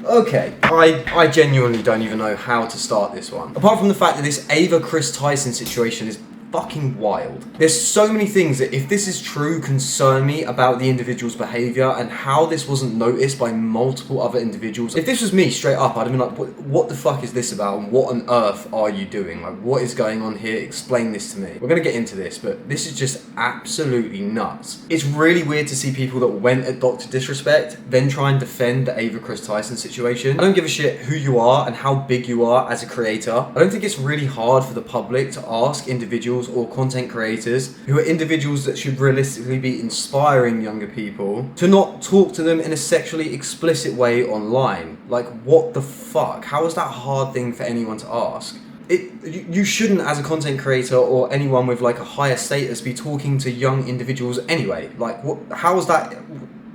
Okay, I genuinely don't even know how to start this one. Apart from the fact that this Ava Kris Tyson situation is fucking wild. There's so many things that, if this is true, concern me about the individual's behavior and how this wasn't noticed by multiple other individuals. If this was me, straight up, I'd have been like, what the fuck is this about, and what on earth are you doing? Like, what is going on here? Explain this to me. We're gonna get into this, but this is just absolutely nuts. It's really weird to see people that went at Dr. Disrespect then try and defend the Ava Kris Tyson situation. I don't give a shit who you are and how big you are as a creator. I don't think it's really hard for the public to ask individuals or content creators who are individuals that should realistically be inspiring younger people to not talk to them in a sexually explicit way online. Like, what the fuck? How is that a hard thing for anyone to ask? You shouldn't, as a content creator or anyone with like a higher status, be talking to young individuals anyway. Like, what? How is that?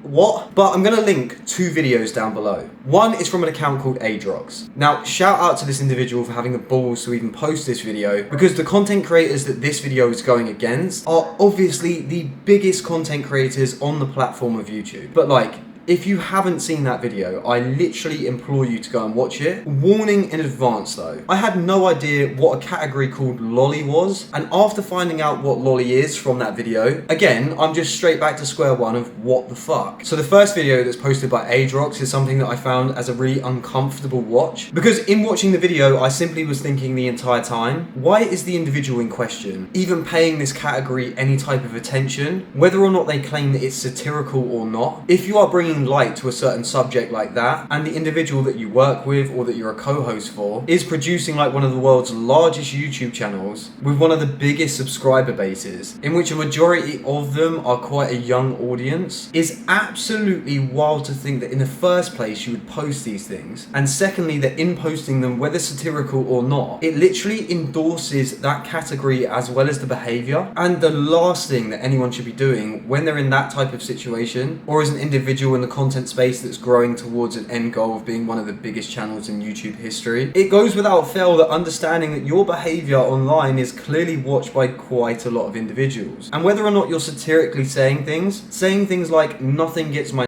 What? But I'm gonna link two videos down below. One is from an account called Adrox. Now, shout out to this individual for having the balls to even post this video, because the content creators that this video is going against are obviously the biggest content creators on the platform of YouTube. But like, if you haven't seen that video, I literally implore you to go and watch it. Warning in advance though, I had no idea what a category called lolly was, and after finding out what lolly is from that video, again, I'm just straight back to square one of what the fuck. So the first video that's posted by Adrox is something that I found as a really uncomfortable watch, because in watching the video, I simply was thinking the entire time, why is the individual in question even paying this category any type of attention, whether or not they claim that it's satirical or not? If you are bringing light to a certain subject like that, and the individual that you work with or that you're a co-host for is producing like one of the world's largest YouTube channels with one of the biggest subscriber bases, in which a majority of them are quite a young audience, is absolutely wild to think that in the first place you would post these things, and secondly that in posting them, whether satirical or not, it literally endorses that category as well as the behavior. And the last thing that anyone should be doing when they're in that type of situation, or as an individual in the content space that's growing towards an end goal of being one of the biggest channels in YouTube history, it goes without fail that understanding that your behavior online is clearly watched by quite a lot of individuals. And whether or not you're satirically saying things like nothing gets my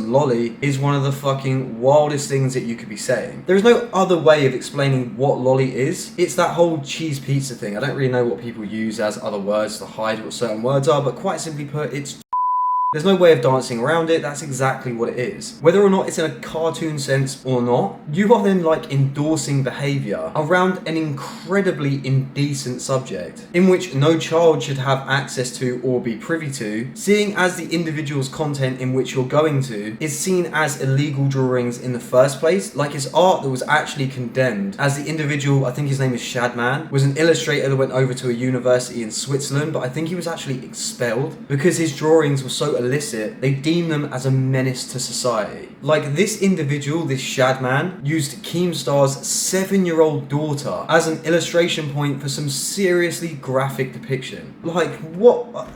lolly is one of the fucking wildest things that you could be saying. There is no other way of explaining what lolly is. It's that whole cheese pizza thing. I don't really know what people use as other words to hide what certain words are, but quite simply put, it's there's no way of dancing around it. That's exactly what it is. Whether or not it's in a cartoon sense or not, you are then like endorsing behavior around an incredibly indecent subject in which no child should have access to or be privy to, seeing as the individual's content in which you're going to is seen as illegal drawings in the first place. Like, it's art that was actually condemned, as the individual, I think his name is Shadman, was an illustrator that went over to a university in Switzerland, but I think he was actually expelled because his drawings were so illicit, they deem them as a menace to society. Like, this individual, this Shadman, used Keemstar's 7-year-old daughter as an illustration point for some seriously graphic depiction. Like, what?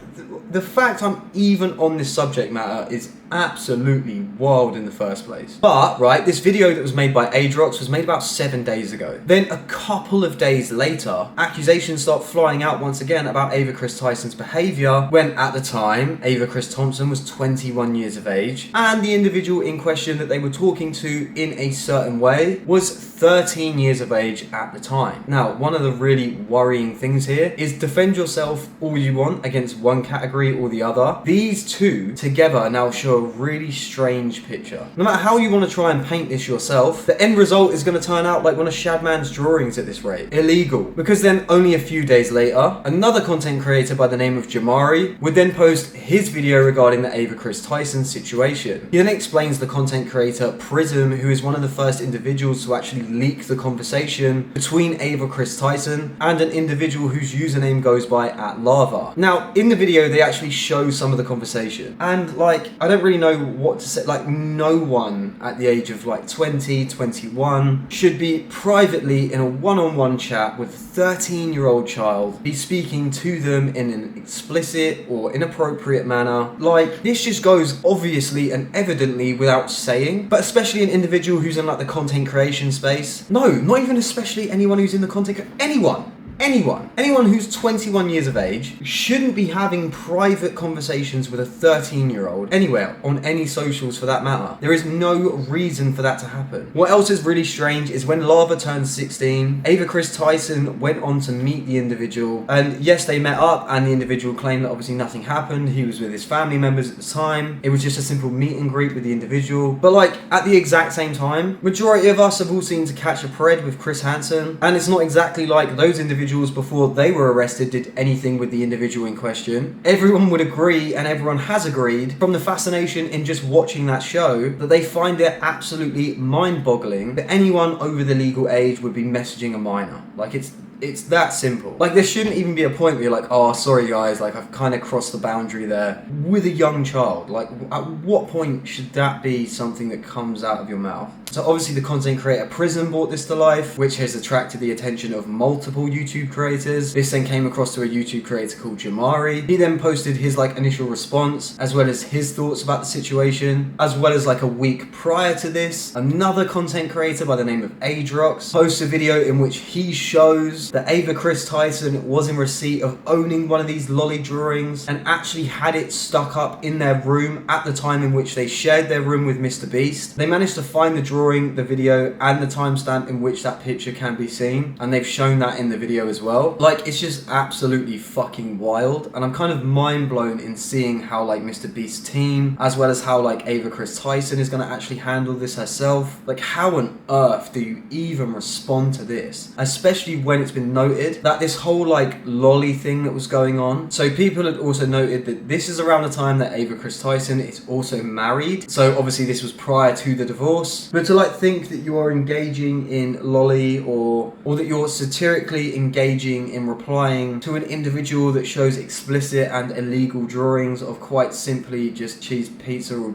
The fact I'm even on this subject matter is absolutely wild in the first place. But, right, this video that was made by Adrox was made about 7 days ago. Then a couple of days later, accusations start flying out once again about Ava Kris Tyson's behaviour, when at the time, Ava Kris Thompson was 21 years of age, and the individual in question that they were talking to in a certain way was 13 years of age at the time. Now, one of the really worrying things here is defend yourself all you want against one category or the other. These two together now show a really strange picture. No matter how you want to try and paint this yourself, the end result is going to turn out like one of Shadman's drawings at this rate. Illegal. Because then only a few days later, another content creator by the name of Jamari would then post his video regarding the Ava Kris Tyson situation. He then explains the content creator Prism, who is one of the first individuals to actually leak the conversation between Ava Kris Tyson and an individual whose username goes by @lava. Now, in the video, they actually show some of the conversation, and like, I don't really know what to say. Like, no one at the age of like 20, 21 should be privately in a one-on-one chat with a 13-year-old child, be speaking to them in an explicit or inappropriate manner. Like, this just goes obviously and evidently without saying, but especially an individual who's in like the content creation space. No, not even especially anyone who's in the anyone anyone who's 21 years of age shouldn't be having private conversations with a 13-year-old anywhere on any socials for that matter. There is no reason for that to happen. What else is really strange is when Lava turned 16, Ava Kris Tyson went on to meet the individual, and yes, they met up, and the individual claimed that obviously nothing happened. He was with his family members at the time. It was just a simple meet and greet with the individual. But like at the exact same time, majority of us have all seen To Catch a Pred with Chris Hansen, and it's not exactly like those individuals before they were arrested did anything with the individual in question. Everyone would agree, and everyone has agreed from the fascination in just watching that show, that they find it absolutely mind-boggling that anyone over the legal age would be messaging a minor. Like it's that simple. Like there shouldn't even be a point where you're like, oh, sorry guys, like I've kind of crossed the boundary there with a young child. Like at what point should that be something that comes out of your mouth? So obviously the content creator Prism brought this to life, which has attracted the attention of multiple YouTube creators. This then came across to a YouTube creator called Jamari. He then posted his like initial response, as well as his thoughts about the situation, as well as like a week prior to this, another content creator by the name of Adrox posts a video in which he shows that Ava Kris Tyson was in receipt of owning one of these lolly drawings and actually had it stuck up in their room at the time in which they shared their room with Mr. Beast. They managed to find the drawing, the video, and the timestamp in which that picture can be seen, and they've shown that in the video as well. Like, it's just absolutely fucking wild, and I'm kind of mind blown in seeing how like Mr. Beast's team, as well as how like Ava Kris Tyson is going to actually handle this herself. Like, how on earth do you even respond to this, especially when it's been noted that this whole like lolly thing that was going on. So people had also noted that this is around the time that Ava Kris Tyson is also married, so obviously this was prior to the divorce. But to like think that you are engaging in lolly or that you're satirically engaging in replying to an individual that shows explicit and illegal drawings of quite simply just cheese pizza or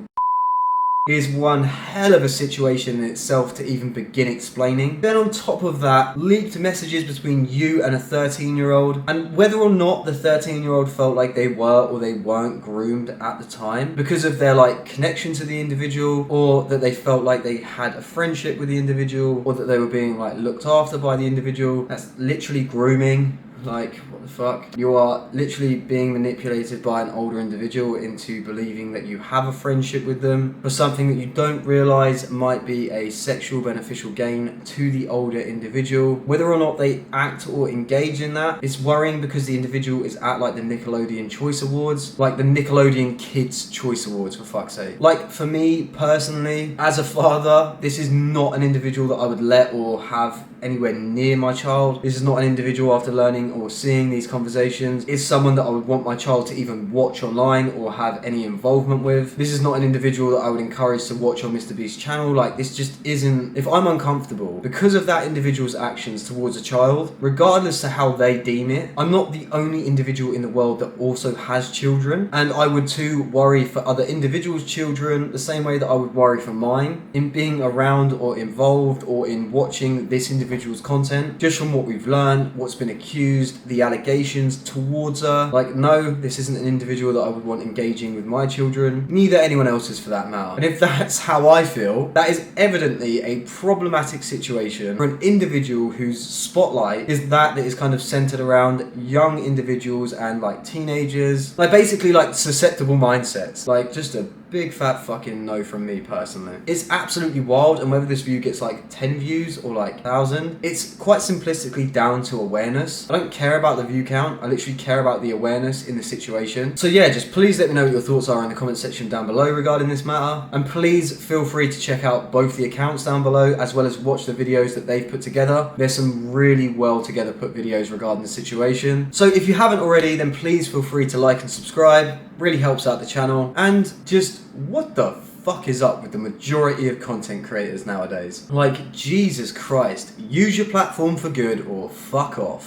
is one hell of a situation in itself to even begin explaining. Then on top of that, leaked messages between you and a 13-year-old, and whether or not the 13-year-old felt like they were or they weren't groomed at the time because of their like connection to the individual, or that they felt like they had a friendship with the individual, or that they were being like looked after by the individual. That's literally grooming. Like, what the fuck? You are literally being manipulated by an older individual into believing that you have a friendship with them for something that you don't realise might be a sexual beneficial gain to the older individual. Whether or not they act or engage in that, it's worrying because the individual is at like the Nickelodeon Choice Awards, like the Nickelodeon Kids Choice Awards, for fuck's sake. Like, for me personally, as a father, this is not an individual that I would let or have anywhere near my child. This is not an individual, after learning or seeing these conversations, is someone that I would want my child to even watch online or have any involvement with. This is not an individual that I would encourage to watch on Mr. Beast's channel. Like, this just isn't. If I'm uncomfortable because of that individual's actions towards a child, regardless to how they deem it, I'm not the only individual in the world that also has children, and I would too worry for other individuals' children the same way that I would worry for mine in being around or involved or in watching this individual's content, just from what we've learned, what's been accused, the allegations towards her. Like, no, this isn't an individual that I would want engaging with my children, neither anyone else's for that matter. And if that's how I feel, that is evidently a problematic situation for an individual whose spotlight is that is kind of centered around young individuals and like teenagers, like basically like susceptible mindsets. Like, just a big fat fucking no from me personally. It's absolutely wild, and whether this view gets like 10 views or like 1,000, it's quite simplistically down to awareness. I don't care about the view count, I literally care about the awareness in the situation. So yeah, just please let me know what your thoughts are in the comment section down below regarding this matter, and please feel free to check out both the accounts down below as well as watch the videos that they've put together. There's some really well together put videos regarding the situation. So if you haven't already, then please feel free to like and subscribe. Really helps out the channel. And just, what the fuck is up with the majority of content creators nowadays? Like, Jesus Christ, use your platform for good or fuck off.